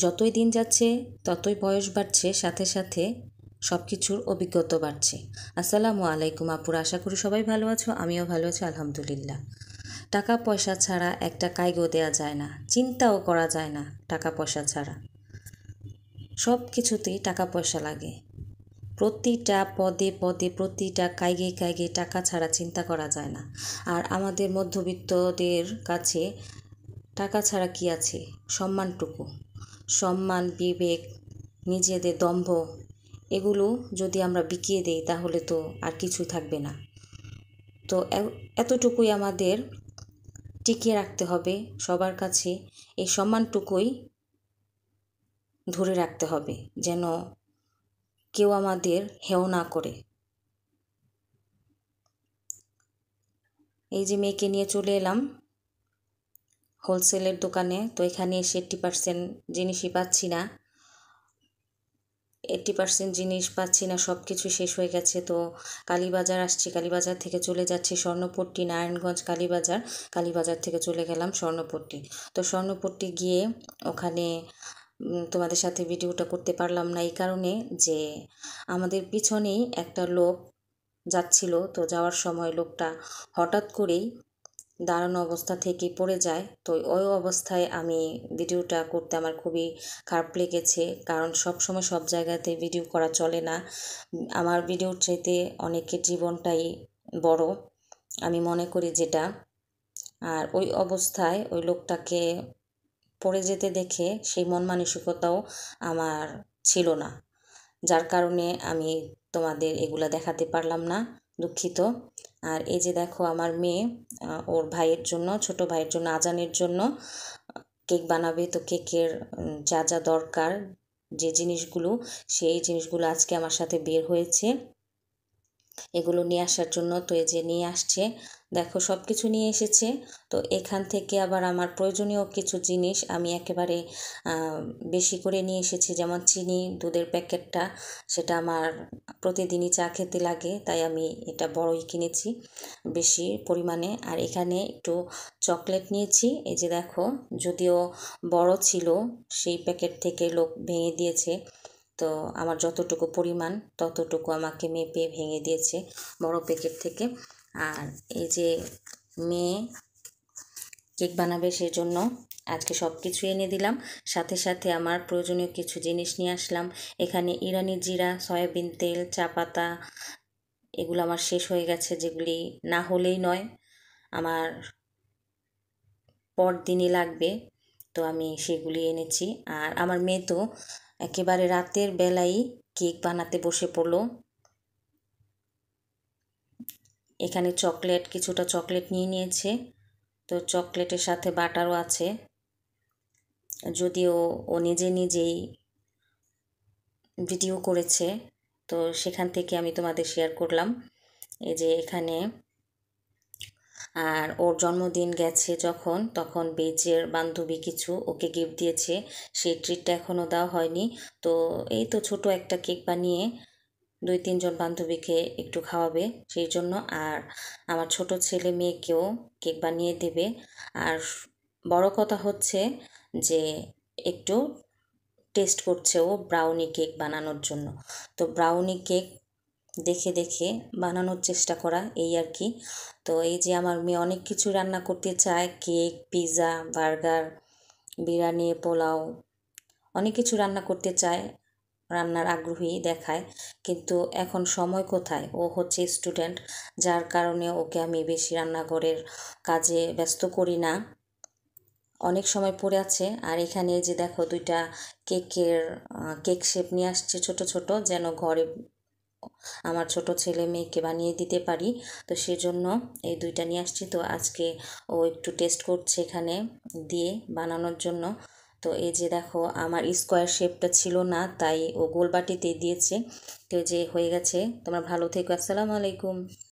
যতই দিন যাচ্ছে ততই বয়স বাড়ছে, সাথে সাথে সব কিছুর অভিজ্ঞতা বাড়ছে। আসসালামু আলাইকুম আপুরা, আশা করি সবাই ভালো আছো, আমিও ভালো আছি আলহামদুলিল্লাহ। টাকা পয়সা ছাড়া একটা কাইগো দেওয়া যায় না, চিন্তাও করা যায় না টাকা পয়সা ছাড়া। সব কিছুতেই টাকা পয়সা লাগে, প্রতিটা পদে পদে প্রতিটা কাইগে কাইগে টাকা ছাড়া চিন্তা করা যায় না। আর আমাদের মধ্যবিত্তদের কাছে টাকা ছাড়া কি আছে? সম্মানটুকু, সম্মান, বিবেক, নিজেদের দম্ভ, এগুলো যদি আমরা বিকিয়ে দেই তাহলে তো আর কিছু থাকবে না। তো এতটুকুই আমাদের টিকিয়ে রাখতে হবে সবার কাছে, এই সম্মানটুকুই ধরে রাখতে হবে যেন কেউ আমাদের হেয় না করে। এই যে মেয়েকে নিয়ে চলে এলাম হোলসেলের দোকানে, তো এখানে এসে 80% জিনিসই পাচ্ছি না, 80% জিনিস পাচ্ছি না, সব কিছু শেষ হয়ে গেছে। তো কালীবাজার আসছি, কালীবাজার থেকে চলে যাচ্ছি স্বর্ণপট্টি, নারায়ণগঞ্জ কালীবাজার, কালীবাজার থেকে চলে গেলাম স্বর্ণপট্টি। তো স্বর্ণপট্টি গিয়ে ওখানে তোমাদের সাথে ভিডিওটা করতে পারলাম না, এই কারণে যে আমাদের পিছনেই একটা লোক যাচ্ছিল, তো যাওয়ার সময় লোকটা হঠাৎ করেই দাঁড়ানো অবস্থা থেকে পড়ে যায়। তো ওই অবস্থায় আমি ভিডিওটা করতে আমার খুবই খারাপ লেগেছে, কারণ সব সময় সব জায়গাতে ভিডিও করা চলে না। আমার ভিডিওর চাইতে অনেকের জীবনটাই বড় আমি মনে করি যেটা। আর ওই অবস্থায় ওই লোকটাকে পড়ে যেতে দেখে সেই মন মানসিকতাও আমার ছিল না, যার কারণে আমি তোমাদের এগুলা দেখাতে পারলাম না, দুঃখিত। আর এই যে দেখো আমার মেয়ে ওর ভাইয়ের জন্য, ছোট ভাইয়ের জন্য আজানের জন্য কেক বানাবে। তো কেকের যা যা দরকার, যে জিনিসগুলো, সেই জিনিসগুলো আজকে আমার সাথে বের হয়েছে এগুলো নিয়ে আসার জন্য। তো এই যে নিয়ে আসছে, দেখো সব কিছু নিয়ে এসেছে। তো এখান থেকে আবার আমার প্রয়োজনীয় কিছু জিনিস আমি একেবারে বেশি করে নিয়ে এসেছি, যেমন চিনি, দুধের প্যাকেটটা, সেটা আমার প্রতিদিনই চা খেতে লাগে, তাই আমি এটা বড়ই কিনেছি বেশি পরিমাণে। আর এখানে একটু চকলেট নিয়েছি, এই যে দেখো, যদিও বড় ছিল সেই প্যাকেট থেকে লোক ভেঙে দিয়েছে, তো আমার যতটুকু পরিমাণ ততটুকু আমাকে মেপে ভেঙে দিয়েছে বড় প্যাকেট থেকে। আর এই যে মেয়ে কেক বানাবে সেজন্য আজকে সব কিছু এনে দিলাম, সাথে সাথে আমার প্রয়োজনীয় কিছু জিনিস নিয়ে আসলাম। এখানে ইরানি জিরা, সয়াবিন তেল, চা পাতা, এগুলো আমার শেষ হয়ে গেছে, যেগুলি না হলেই নয়, আমার পরদিনই লাগবে, তো আমি সেগুলি এনেছি। আর আমার মেয়ে তো একেবারে রাতের বেলায় কেক বানাতে বসে পড়লো। এখানে চকলেট, কিছুটা চকলেট নিয়ে নিয়েছে, তো চকলেটের সাথে বাটারও আছে, যদিও ও নিজে নিজেই ভিডিও করেছে, তো সেখান থেকে আমি তোমাদের শেয়ার করলাম। এই যে এখানে, আর ওর জন্মদিন গেছে যখন, তখন বেজের বান্ধবী কিছু ওকে গিফট দিয়েছে, সেই ট্রিটটা এখনও দেওয়া হয়নি। তো এই তো ছোট একটা কেক বানিয়ে 2-3 জন বান্ধবীকে একটু খাওয়াবে সেই জন্য। আর আমার ছোট ছেলে মেয়েকেও কেক বানিয়ে দেবে। আর বড় কথা হচ্ছে যে একটু টেস্ট করছে ও ব্রাউনি কেক বানানোর জন্য, তো ব্রাউনি কেক দেখে দেখে বানানোর চেষ্টা করা, এই আর কি। তো এই যে আমার মেয়ে অনেক কিছু রান্না করতে চায়, cake, pizza, burger, biryani, pulao, অনেক কিছু রান্না করতে চায়, রান্নার আগ্রহী দেখায়, কিন্তু এখন সময় কোথায়, ও হচ্ছে স্টুডেন্ট, যার কারণে ওকে আমি বেশি রান্নাঘরের কাজে ব্যস্ত করি না, অনেক সময় পড়ে আছে। আর এখানে যে দেখো 2টা কেক শেপ নিয়ে আসছে ছোট ছোট, যেন ঘরে আমার ছোট ছেলে মেয়েকে বানিয়ে দিতে পারি, তো সেজন্য এই 2টা নিয়ে আসছি। তো আজকে ও একটু টেস্ট করছে এখানে দিয়ে বানানোর জন্য। তো এই যে দেখো আমার স্কোয়ার শেপটা ছিল না, তাই ও গোল বাটিতে দিয়েছে। তো যে হয়ে গেছে। তোমরা ভালো থেকো, আসসালামু আলাইকুম।